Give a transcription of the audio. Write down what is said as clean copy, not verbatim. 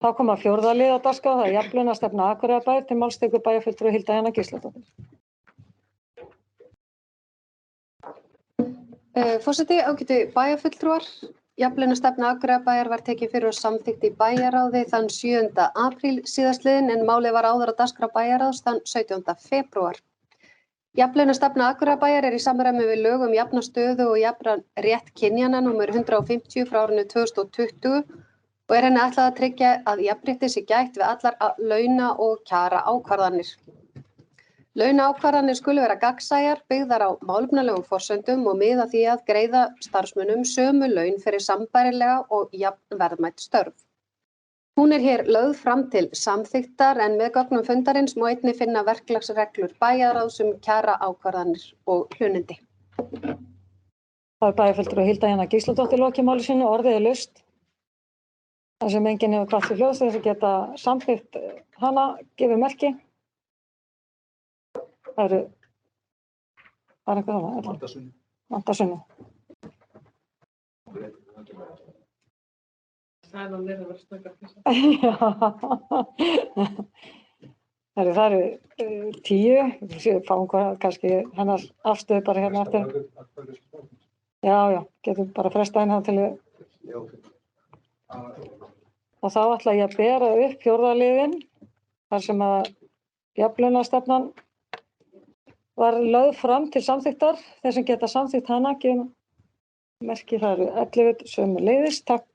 Þá koma fjórða lið á dagskrá, það jafnlaunastefna Akureyrarbæjar, til máls tekur bæjarfulltrúi Hilda Jana Gísladóttir. Forseti, ágætu bæjarfulltrúar, jafnlaunastefna Akureyrarbæjar var tekin fyrir og samþykkt í bæjarráði þann 7. apríl síðastliðinn en málið var áður á dagskrá bæjarráðs þann 17. febrúar. Jafnlaunastefna Akureyrarbæjar í samræmi við lög jafna stöðu og jafnan rétt kynjanna númer 150 frá árinu 2020 og henni ætlað að tryggja að jafnrétti sé gætt við allar launa- og kjaraákvarðanir. Launaákvarðanir skulu vera gagnsæjar, byggðar á málefnalegum forsendum og miða að því að greiða starfsmönnum sömu laun fyrir sambærilega og jafn verðmæt störf. Hún hér lögð fram til samþykktar en með gögnum fundarins má einnig finna verklagsreglur bæjarráðs kjaraákvarðanir og hlunnindi. Það bæjarfulltrúi Hilda Jana Gísladóttir lokið máli sínu, orðið laust. Það sem enginn hefur hvatt til hljóðs til þess að geta samþykkt hana, gefið merki. Það eru einhver hana? Vanda Sunnu. Það eru 10, við fáum kannski hennar afstöðu bara hérna eftir. Já, getum bara frestað inn til og þá ætla ég að bera upp fjórða liðinn, þar sem að jafnlaunastefnan var lögð fram til samþykktar. Þeir sem geta samþykkt hana, gefum merki, það eru 11 sömuleiðis. Takk